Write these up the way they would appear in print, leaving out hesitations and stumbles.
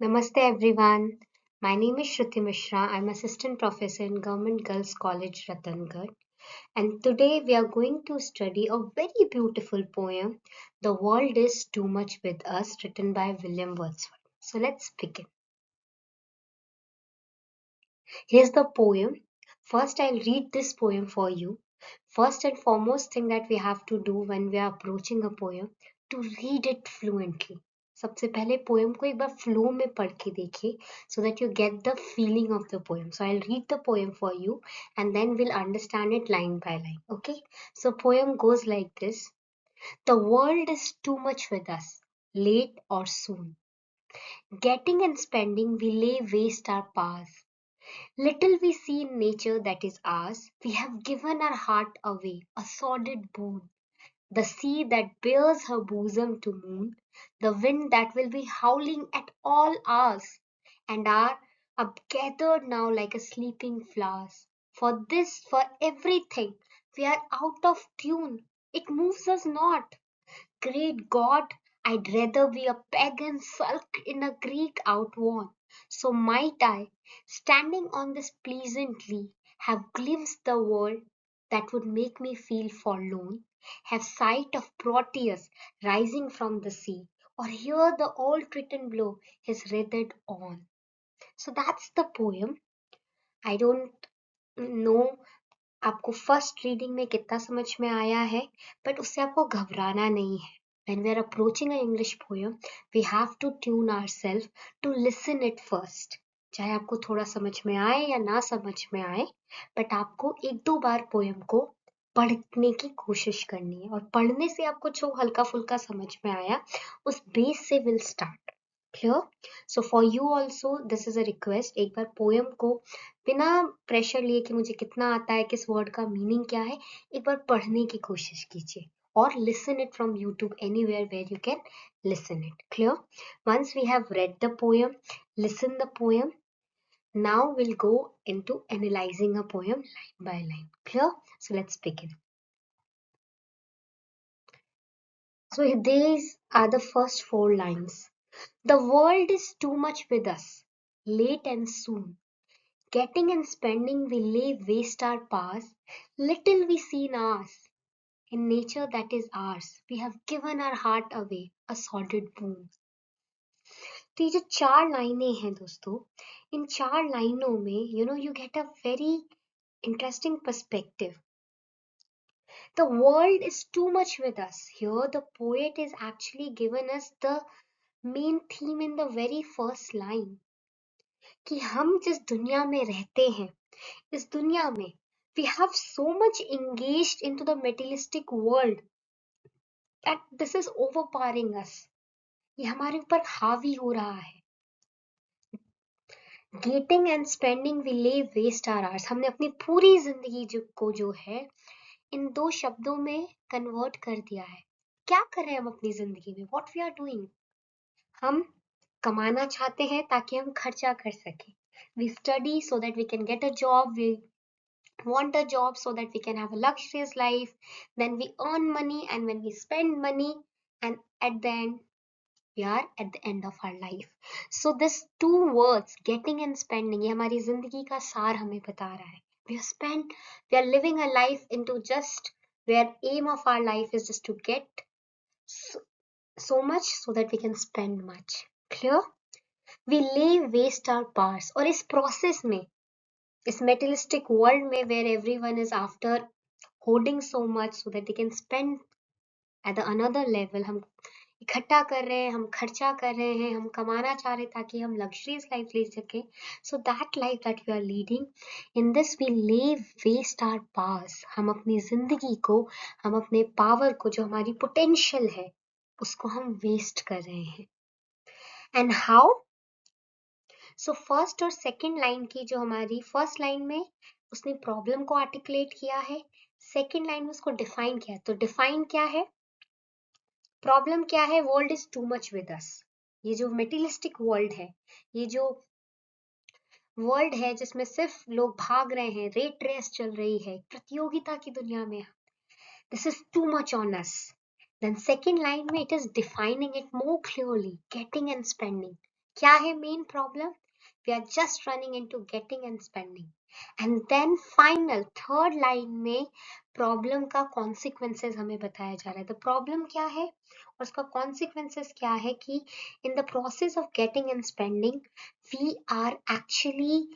Namaste everyone. My name is Shruti Mishra. I'm assistant professor in Government Girls College Ratangad, and today we are going to study a very beautiful poem, The World is Too Much with Us, written by William Wordsworth. So let's begin. Here's the poem. First, I'll read this poem for you. First and foremost thing that we have to do when we are approaching a poem, to read it fluently. सबसे पहले poem को एक बार flow में पढ़ के देखिए so that you get the feeling of the poem. So I'll read the poem for you and then we'll understand it line by line. Okay? So poem goes like this. The world is too much with us, late or soon. Getting and spending we lay waste our powers. Little we see in nature that is ours, we have given our heart away, a sordid boon. The sea that bears her bosom to moon, the wind that will be howling at all hours, and are up gathered now like a sleeping flowers. For this, for everything, we are out of tune. It moves us not. Great God, I'd rather be a pagan sulk in a Greek outworn. So might I, standing on this pleasantly, have glimpsed the world that would make me feel forlorn, have sight of Proteus rising from the sea, or hear the old Triton blow his wreathed horn. So that's the poem. I don't know आपको first reading में कितना समझ में आया है but उससे आपको घबराना नहीं है when we are approaching an English poem we have to tune ourselves to listen it first चाहे आपको थोड़ा समझ में आए या ना समझ में आए बट आपको एक दो बार पोएम को पढ़ने की कोशिश करनी है और पढ़ने से आपको जो हल्का फुल्का समझ में आया उस बेस से will start clear so for you also this is a request एक बार पोएम को बिना प्रेशर लिए कि मुझे कितना आता है किस वर्ड का मीनिंग क्या है एक बार पढ़ने की कोशिश कीजिए or listen it from YouTube anywhere where you can listen it. Clear? Once we have read the poem, listen the poem, now we'll go into analyzing a poem line by line. Clear? So let's begin. So these are the first four lines. The world is too much with us, late and soon. Getting and spending we lay waste our powers, little we see in ours. In nature that is ours, we have given our heart away, a sordid boon. तो ये जो चार लाइनें हैं दोस्तों इन चार लाइनों में you get a very interesting perspective. The world is too much with us. Here the poet is actually given us the main theme in the very first line कि हम जिस दुनिया में रहते हैं इस दुनिया में we have so much engaged into the materialistic world that this is overpowering us. ये हमारे ऊपर हावी हो रहा है. गेटिंग एंड स्पेंडिंग वी ले वेस्ट आर आवर्स हमने अपनी पूरी जिंदगी जो है इन दो शब्दों में कन्वर्ट कर दिया है. क्या कर रहे हैं हम अपनी जिंदगी में? What we are doing? हम कमाना चाहते हैं ताकि हम खर्चा कर सकें. We study so that we can get a job. We want a job so that we can have a luxurious life. Then we earn money, and when we spend money, and at the end we are at the end of our life. So this two words getting and spending ये हमारी जिंदगी का सार हमें बता रहा है. We are living a life into just where aim of our life is just to get so much so that we can spend much. Clear? We lay waste our powers. और इस process में इस materialistic world में where everyone is after hoarding so much so that they can spend at the another level, हम इकट्ठा कर रहे हैं, हम खर्चा कर रहे हैं, हम कमाना चाह रहे हैं ताकि हम luxurious life ले सके. So that life that we are leading, in this we lay waste our powers. हम अपनी जिंदगी को, हम अपने power को, जो हमारी potential है, उसको हम waste कर रहे हैं. And how? सो फर्स्ट और सेकंड लाइन की जो हमारी फर्स्ट लाइन में उसने प्रॉब्लम को आर्टिकुलेट किया है, सेकंड लाइन में उसको डिफाइन किया है. तो डिफाइन क्या है, प्रॉब्लम क्या है? World is too much with us. ये जो मेटीरियलिस्टिक वर्ल्ड है, ये जो वर्ल्ड है जिसमें सिर्फ लोग भाग रहे हैं, रेट रेस चल रही है, प्रतियोगिता की दुनिया में, this is too much on us. Then second line में it is defining it more clearly, getting and spending. क्या है main problem? We are just running into getting and spending. And then final third line में problem का consequences हमें बताया जा रहा है. द प्रॉब्लम क्या है और उसका कॉन्सिक्वेंसेस क्या है कि in the process of getting and spending we are actually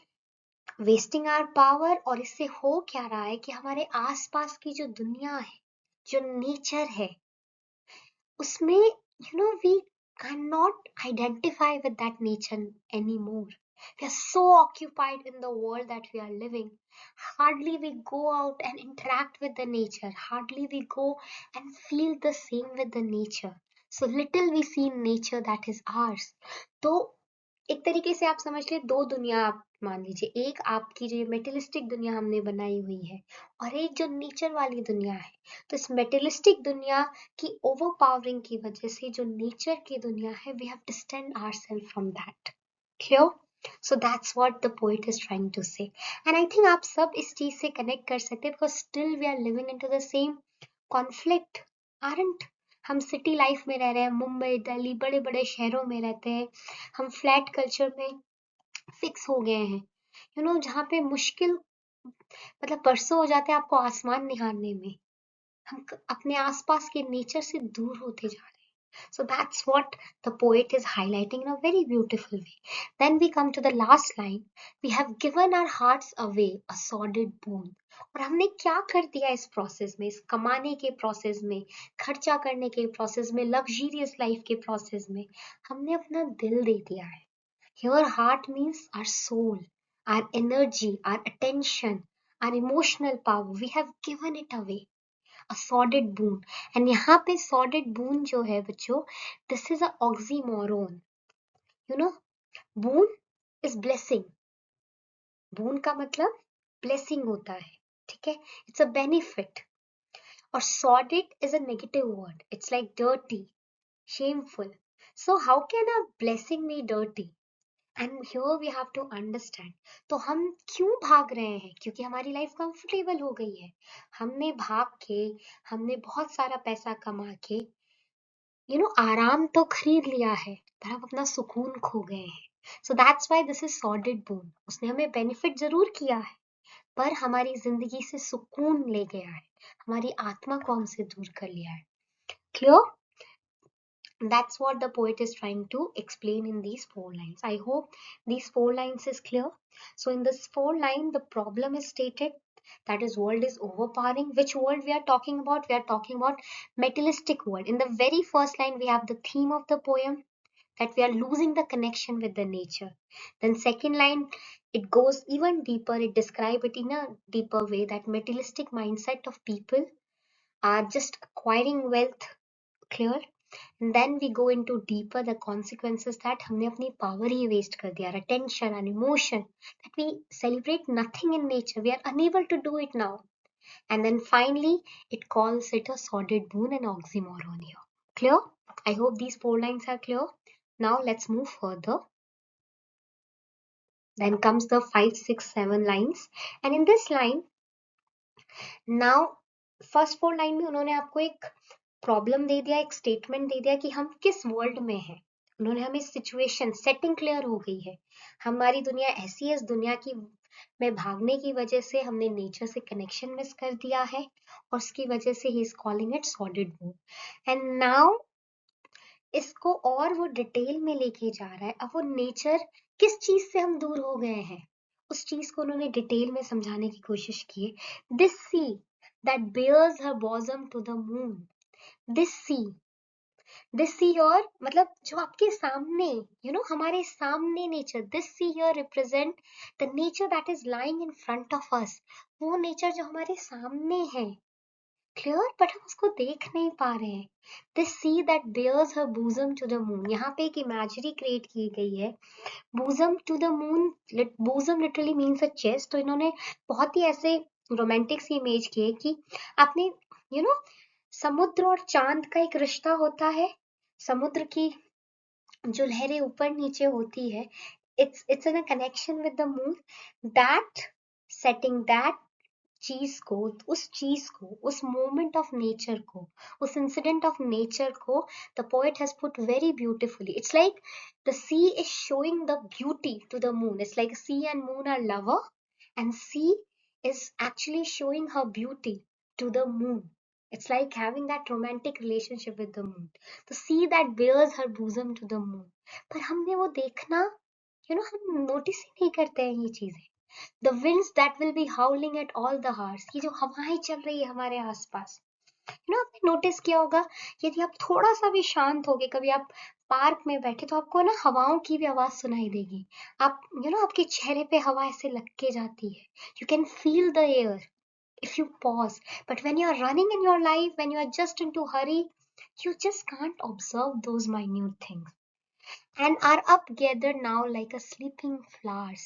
wasting our power. और इससे हो क्या रहा है कि हमारे आसपास की जो दुनिया है, जो नेचर है, उसमें we cannot identify with that nature anymore. We are so occupied in the world that we are living. Hardly we go out and interact with the nature. Hardly we go and feel the same with the nature. So little we see nature that is ours. तो एक तरीके से आप समझ ले, दो दुनिया आप मान लीजिए. एक आपकी जो मेटेलिस्टिक दुनिया हमने बनाई हुई है और एक जो नेचर वाली दुनिया है. तो इस मेटेलिस्टिक दुनिया की ओवरपावरिंग की वजह से जो नेचर की दुनिया है, we have distance ourself from that. Clear? So that's what the poet is trying to say. And I think आप सब इस चीज से कनेक्ट कर सकते हैं because still we are living into the same conflict, aren't? हम सिटी लाइफ में रह रहे हैं, मुंबई, दिल्ली, बड़े बड़े शहरों में रहते हैं. हम फ्लैट कल्चर में फिक्स हो गए हैं. जहाँ पे मुश्किल मतलब परसों हो जाते हैं आपको आसमान निहारने में. हम अपने आसपास के नेचर से दूर होते जा रहे हैं. So that's what the poet is highlighting in a very beautiful way. Then we come to the last line. We have given our hearts away, a sordid boon. और हमने क्या कर दिया इस प्रोसेस में, इस कमाने के प्रोसेस में, खर्चा करने के प्रोसेस में, लग्जरियस लाइफ के प्रोसेस में हमने अपना दिल दे दिया है. Here heart means our soul, our energy, our attention, our emotional power. We have given it away. A sordid boon. And यहाँ पे sordid boon जो है बच्चों, this is a oxymoron. You know, boon is blessing. boon का मतलब blessing होता है, ठीक है? It's a benefit. और sordid is a negative word. It's like dirty, shameful. So how can a blessing be dirty? And here we have to understand. तो हम क्यों भाग रहे हैं? क्योंकि हमारी लाइफ कंफर्टेबल हो गई है. हमने भाग के, हमने बहुत सारा पैसा कमा के आराम तो खरीद लिया है, पर हम अपना सुकून खो गए हैं. So that's why this is sorted boon. उसने हमें बेनिफिट जरूर किया है, पर हमारी जिंदगी से सुकून ले गया है, हमारी आत्मा को हमसे दूर कर लिया है. Clear? That's what the poet is trying to explain in these four lines. I hope these four lines is clear. So in this four line, the problem is stated, that is world is overpowering. Which world we are talking about? We are talking about materialistic world. In the very first line, we have the theme of the poem, that we are losing the connection with the nature. Then second line, it goes even deeper. It describes it in a deeper way, that materialistic mindset of people are just acquiring wealth. Clear? And then we go into deeper the consequences, that हमने अपनी power ही waste कर दिया, our attention and emotion, that we celebrate nothing in nature, we are unable to do it now. And then finally it calls it a sordid boon and oxymoron here. Clear? I hope these four lines are clear. Now let's move further. Then comes the 5, 6, 7 lines. And in this line, now first 4 line में उन्होंने आपको एक problem दे दिया, एक statement दे दिया कि हम किस वर्ल्ड में हैं. उन्होंने हमें सिचुएशन सेटिंग क्लियर हो गई है. हमारी दुनिया ऐसी है, इस दुनिया की में भागने की वजह से हमने नेचर से कनेक्शन मिस कर दिया है, और उसकी वजह से he is calling it सॉर्डेड boon. And now इसको और वो डिटेल में लेके जा रहा है. अब वो नेचर किस चीज से हम दूर हो गए हैं, उस चीज को उन्होंने डिटेल में समझाने की कोशिश की है. This see that bears her bosom to the moon. This sea here मतलब जो आपके सामने, हमारे सामने nature. This sea here represent the nature that is lying in front of us. वो नेचर जो हमारे सामने है. क्लियर? बट हम उसको देख नहीं पा रहे हैं. This see that bears her bosom to the moon. यहाँ पे एक इमेजरी क्रिएट की गई है. bosom to the moon. bosom literally means a chest. तो इन्होंने बहुत ही ऐसे रोमांटिक सी इमेज की है कि आपने समुद्र और चांद का एक रिश्ता होता है. समुद्र की जो लहरें ऊपर नीचे होती है, it's in a connection with the moon. That setting, that चीज को, उस मोमेंट ऑफ नेचर को, उस इंसिडेंट ऑफ नेचर को the poet has put very beautifully. It's like the sea is showing the beauty to the moon. It's like sea and moon are lover, and sea is actually showing her beauty to the moon. It's like having that romantic relationship with the moon. The sea that bears her bosom to the moon. पर हमने वो देखना, हम notice ही नहीं करते हैं ये चीजें. The winds that will be howling at all the hours. ये जो हवाएं चल रही है हमारे आसपास, आपने नोटिस किया होगा, यदि आप थोड़ा सा भी शांत हो गए, कभी आप पार्क में बैठे, तो आपको ना हवाओं की भी आवाज सुनाई देगी. आप आपके चेहरे पे हवा ऐसे लग के जाती है. You can feel the air if you pause. But when you are running in your life, when you are just into hurry, you just can't observe those minute things. And are up gathered now like a sleeping flowers.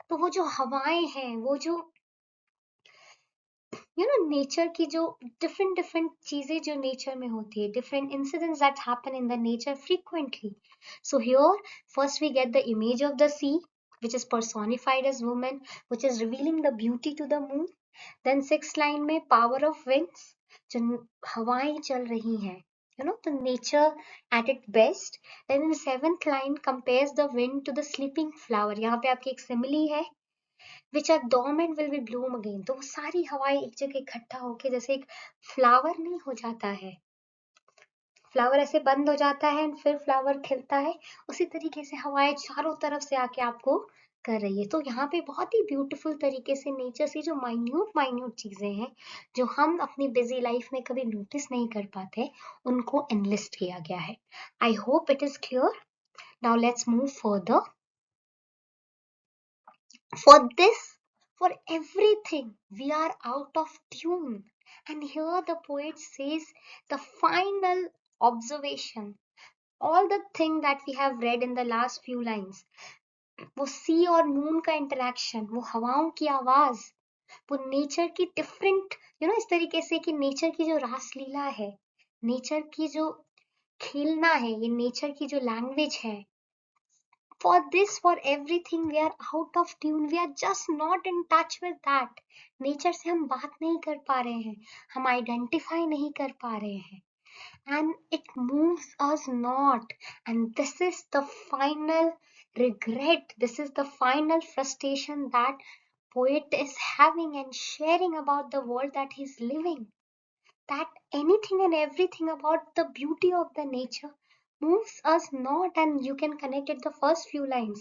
तो वो जो हवाएं हैं, वो जो nature की जो different different चीजें जो नेचर में होती है, different incidents that happen in the nature frequently. So here first we get the image of the sea, which is personified as woman, which is revealing the beauty to the moon. Then sixth line में power of winds, जो हवाएं चल रही हैं, the nature at its best. Then in seventh line compares the wind to the sleeping flower. यहाँ पे आपकी एक simile है, which are dormant will be bloom again. तो वो सारी हवाएं एक जगह इकट्ठा होके जैसे एक फ्लावर नहीं हो जाता है, फ्लावर ऐसे बंद हो जाता है और फिर फ्लावर खिलता है, उसी तरीके से हवाएं चारों तरफ से आके आपको कर रही है. तो यहाँ पे बहुत ही ब्यूटीफुल तरीके से नेचर से जो माइन्यूट माइन्यूट चीजें हैं, जो हम अपनी बिजी लाइफ में कभी नोटिस नहीं कर पाते, उनको एनलिस्ट किया गया है. I hope it is clear. Now let's move further. For this, for everything, we are out of tune. And here the poet says the final observation. All the thing that we have read in the last few lines, वो सी और moon का interaction, वो हवाओं की आवाज, वो nature की different, इस तरीके से कि नेचर की जो रासलीला है, नेचर की जो खेलना है, ये नेचर की जो लैंग्वेज है, for this, for everything, we are out of tune. We are just not in touch with that. Nature से हम बात नहीं कर पा रहे हैं, हम आइडेंटिफाई नहीं कर पा रहे हैं. And it moves us not. And this is the final regret. This is the final frustration that poet is having and sharing about the world that he's living. That anything and everything about the beauty of the nature moves us not, and you can connect it the first few lines,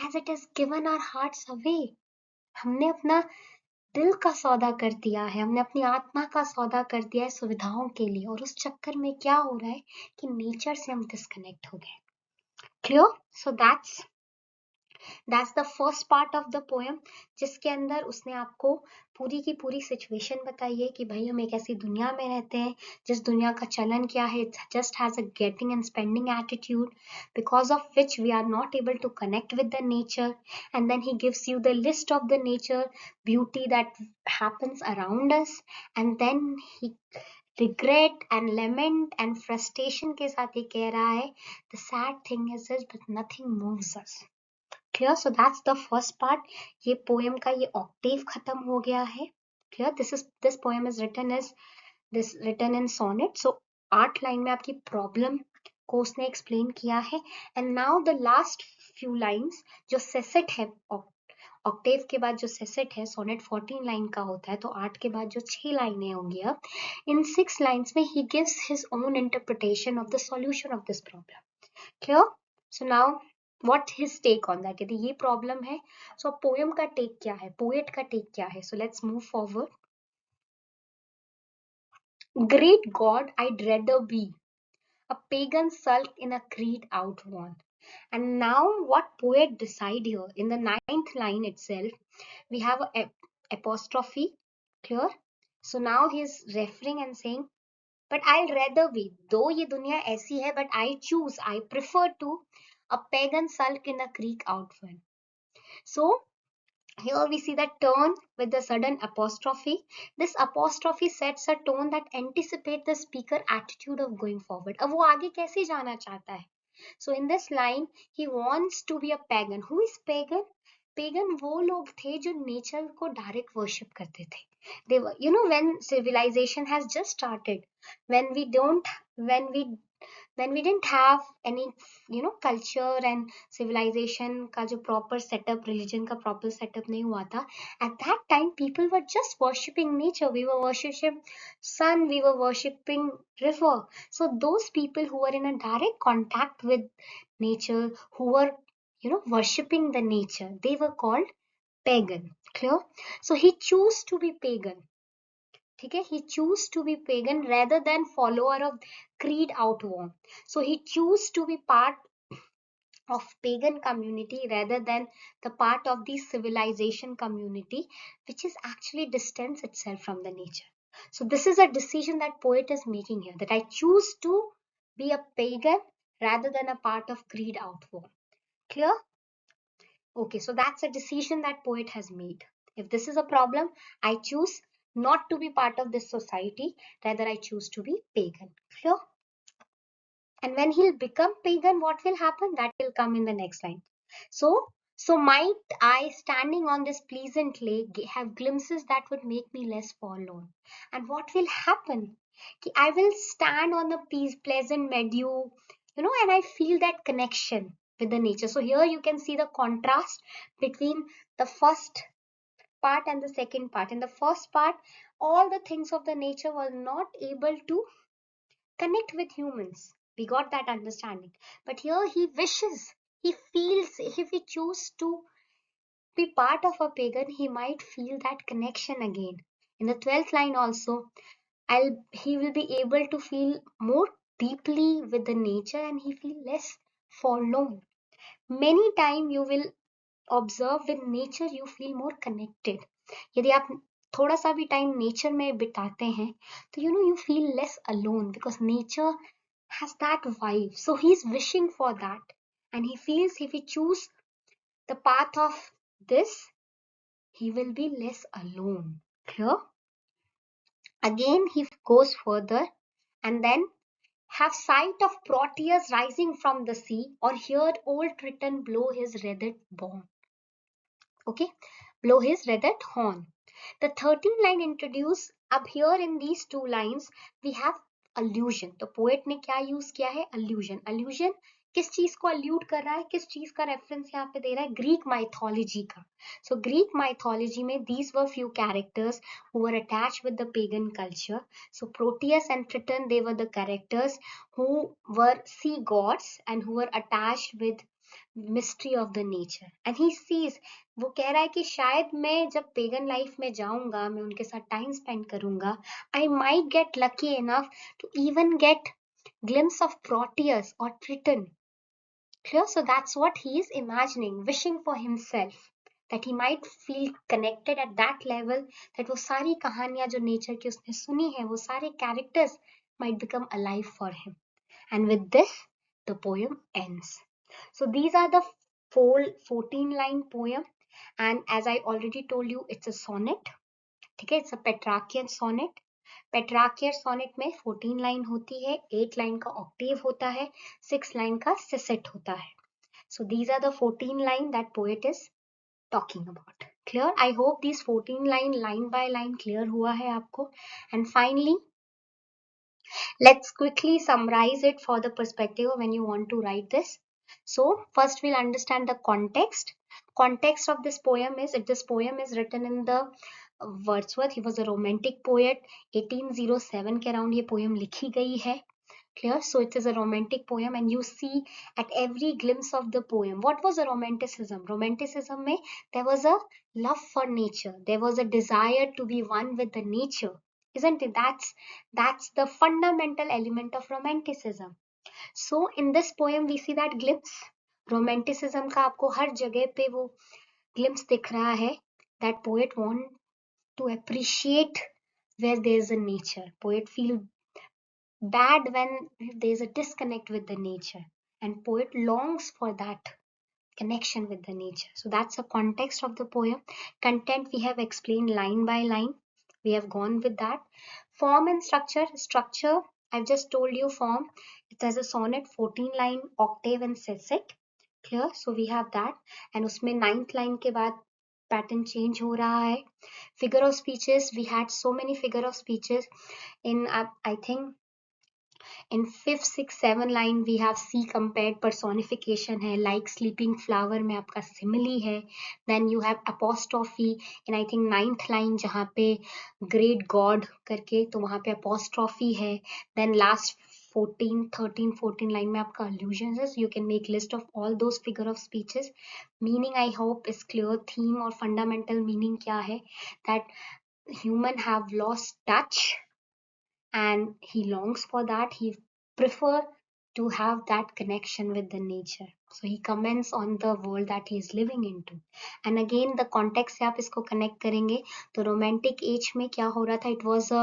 as it has given our hearts away. हमने अपना दिल का सौदा कर दिया है, हमने अपनी आत्मा का सौदा कर दिया है सुविधाओं के लिए, और उस चक्कर में क्या हो रहा है कि नेचर से हम डिस्कनेक्ट हो गए. Clear? So that's the first part of the poem, जिसके अंदर उसने आपको पूरी की पूरी सिचुएशन बताई है कि भाई हम एक ऐसी दुनिया में रहते हैं जिस दुनिया का चलन क्या है, it just has a getting and spending attitude, because of which we are not able to connect with the nature. And then he gives you the list of the nature beauty that happens around us, and then he regret and lament and frustration के साथ ये कह रहा है, the sad thing is this, but nothing moves us. Clear? So that's the first part. ये poem का ये octave खत्म हो गया है. Clear? This poem is written in sonnet. So 8 line में आपकी problem को उसने explain किया है. And now the last few lines, जो sesset है, octave के बाद जो sesset है, sonnet 14 लाइन का होता है, तो 8 के बाद जो 6 लाइनें होंगी अब, in 6 lines में he gives his own interpretation of the solution of this problem. Clear? So now what his take on that? यदि ये problem है, so poem का take क्या है, poet का take क्या है? So let's move forward. Great God, I'd rather be a pagan sulk in a creed outworn. And now what poet decide here? In the 9th line itself, we have a apostrophe. Clear? So now he is referring and saying, but I'll rather be, though ये दुनिया ऐसी है, but I choose, I prefer to a pagan sulk in a creek outfront. So here we see that turn with the sudden apostrophe. This apostrophe sets a tone that anticipates the speaker attitude of going forward. अब वो आगे कैसे जाना चाहता है? So in this line, he wants to be a pagan. Who is pagan? Pagan वो लोग थे जो नेचर को डायरेक्ट वर्शिप करते थे. They were, when civilization has just started, when we don't, when we when we didn't have any culture and civilization का जो proper setup, religion का proper setup नहीं हुआ था, at that time people were just worshipping nature. We were worshipping sun, we were worshipping river. So those people who were in a direct contact with nature, who were worshipping the nature, they were called pagan. Clear? So he chose to be pagan. ठीक है, he choose to be pagan rather than follower of creed outworn. So he choose to be part of pagan community rather than the part of the civilization community, which is actually distance itself from the nature. So this is a decision that poet is making here, that I choose to be a pagan rather than a part of creed outworn. Clear? Okay, so that's a decision that poet has made. If this is a problem, I choose not to be part of this society, rather I choose to be pagan. Clear? And when he'll become pagan, what will happen? That will come in the next line. So might I, standing on this pleasant lake, have glimpses that would make me less forlorn. And what will happen? I will stand on the pleasant meadow, and I feel that connection with the nature. So here you can see the contrast between the first part and the second part. In the first part, all the things of the nature were not able to connect with humans. We got that understanding. But here he wishes, he feels, if he chooses to be part of a pagan, he might feel that connection again. In the 12th line also, he will be able to feel more deeply with the nature and he feel less forlorn. Many time you will observe with nature you feel more connected. यदि आप थोड़ा सा भी time nature में बिताते हैं तो you feel less alone because nature has that vibe. So he's wishing for that and he feels if he choose the path of this, he will be less alone. Clear? Again, he goes further and then have sight of Proteus rising from the sea, or hear old Triton blow his wreathed horn. Okay, blow his wreathed horn. The 13th line introduce, अब here in these two lines we have allusion. तो poet ने क्या use किया है? Allusion. Allusion किस चीज को allude कर रहा है, किस चीज का reference यहाँ पे दे रहा है? Greek mythology का. So Greek mythology में these were few characters who were attached with the pagan culture. So Proteus and Triton, they were the characters who were sea gods and who were attached with mystery of the nature. And he sees, वो कह रहा है कि शायद मैं जब pagan life में जाऊंगा, मैं उनके साथ टाइम स्पेंड करूंगा, I might get lucky enough to even get glimpse of Proteus or Triton. Clear? So that's what he is imagining, wishing for himself, that he might feel connected at that level, that वो सारी कहानियां जो nature की उसने सुनी है, वो सारे characters might become alive for him. And with this, the poem ends. So these are the 14-line poem, and as I already told you, it's a sonnet. ठीक है, it's a Petrarchian sonnet. Petrarchian sonnet में 14 line होती है, 8 line का octave होता है, 6 line का sestet होता है. So these are the 14 line that poet is talking about. Clear? I hope these 14 line by line clear हुआ है आपको. And finally, let's quickly summarize it for the perspective when you want to write this. So first we'll understand the context. Context of this poem is, this poem is written in the Wordsworth. He was a romantic poet. 1807 के around ये poem लिखी गई है. Clear? So it is a romantic poem and you see at every glimpse of the poem. What was a romanticism? Romanticism में there was a love for nature. There was a desire to be one with the nature. Isn't it? That's the fundamental element of romanticism. So in this poem we see that glimpse. Romanticism का आपको हर जगह पे वो glimpse दिख रहा है. That poet want to appreciate where there is a nature. Poet feel bad when there is a disconnect with the nature, and poet longs for that connection with the nature. So that's the context of the poem. Content we have explained line by line. We have gone with that. Form and structure. Structure, I've just told you form. It has a sonnet, 14 line, octave and sestet. Clear? So we have that, and उसमें 9th line के बाद pattern change हो रहा है. Figure of speeches, we had so many figure of speeches in I think in 5th 6th 7th line we have see compared personification है, like sleeping flower में आपका simile है. Then you have apostrophe in I think 9th line जहाँ पे great god करके, तो वहाँ पे apostrophe है. Then last 14 13 14 line में आपका allusions है. So you can make list of all those figure of speeches. Meaning I hope is clear. Theme और fundamental meaning क्या है, that human have lost touch and he longs for that. He prefer to have that connection with the nature. So he comments on the world that he is living into. And again the context से आप इसको connect करेंगे तो romantic age में क्या हो रहा था, it was a,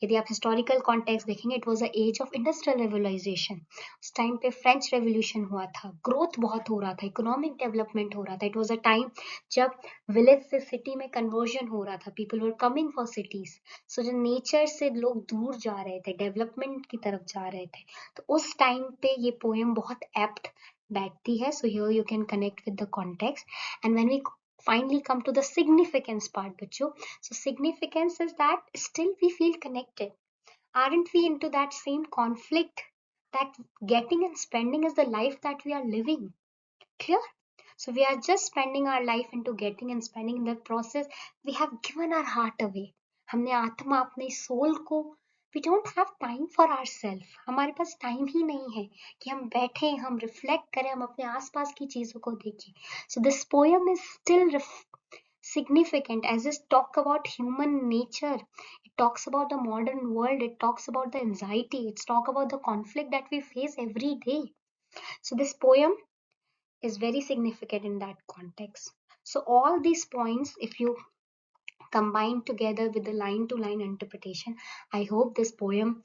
यदि आप historical context देखेंगे, it was a age of industrial revolution. उस टाइम पे फ्रेंच रेवोल्यूशन हुआ था, ग्रोथ बहुत हो रहा था, इकोनॉमिक डेवलपमेंट हो रहा था. इट वाज अ टाइम जब विलेज से सिटी में कन्वर्जन हो रहा था, people were coming for cities. So जो नेचर से लोग दूर जा रहे थे, डेवलपमेंट की तरफ जा रहे थे, तो उस टाइम पे ये पोएम बहुत एप्ट बैठती है. So here you can connect with the context. And when we finally come to the significance part, bachcho. So significance is that still we feel connected. Aren't we into that same conflict that getting and spending is the life that we are living? Clear? So we are just spending our life into getting and spending. In that process we have given our heart away. हमने आत्मा, अपने soul को, we don't have time for ourselves. हमारे पास time ही नहीं है कि हम बैठे, हम रिफ्लेक्ट करें, हम अपने आसपास की चीजों को देखें. So this poem is still significant as it talk about human nature. It talks about the modern world. It talks about the anxiety. It's talk about the conflict that we face every day. So this poem is very significant in that context. So all these points, if you combine together with the line to line interpretation, I hope this poem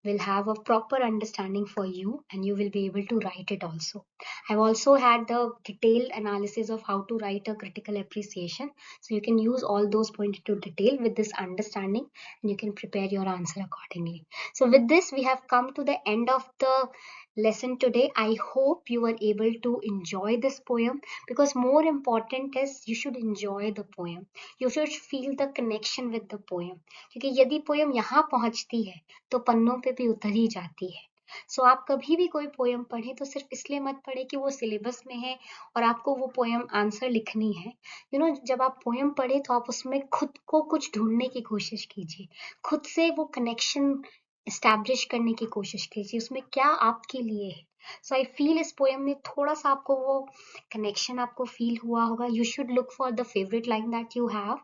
will have a proper understanding for you and you will be able to write it also. I've also had the detailed analysis of how to write a critical appreciation. So you can use all those points to detail with this understanding and you can prepare your answer accordingly. So with this, we have come to the end of the lesson today. I hope you were able to enjoy this poem, because more important is you should enjoy the poem. You should feel the connection with the poem. क्योंकि यदि poem यहाँ पहुंचती है तो पन्नों पे भी उतर ही जाती है. सो आप कभी भी कोई पोएम पढ़े तो सिर्फ इसलिए मत पढ़े कि वो सिलेबस में है और आपको वो पोएम आंसर लिखनी है. जब आप पोएम पढ़े तो आप उसमें खुद को कुछ ढूंढने की कोशिश कीजिए, खुद से वो कनेक्शन एस्टैब्लिश करने की कोशिश कीजिए, उसमें क्या आपके लिए है. सो आई फील इस पोएम में थोड़ा सा आपको वो कनेक्शन आपको फील हुआ होगा. You should look for the favourite line that you have.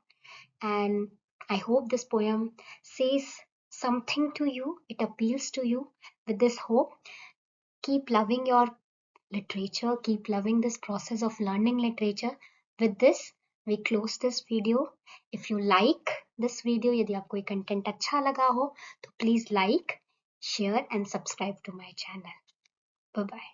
And I hope this poem says something to you, it appeals to you. With this hope, keep loving your literature, keep loving this process of learning literature. With this, we close this video. If you like this video, यदि आपको ये content अच्छा लगा हो, तो please like, share and subscribe to my channel. Bye bye.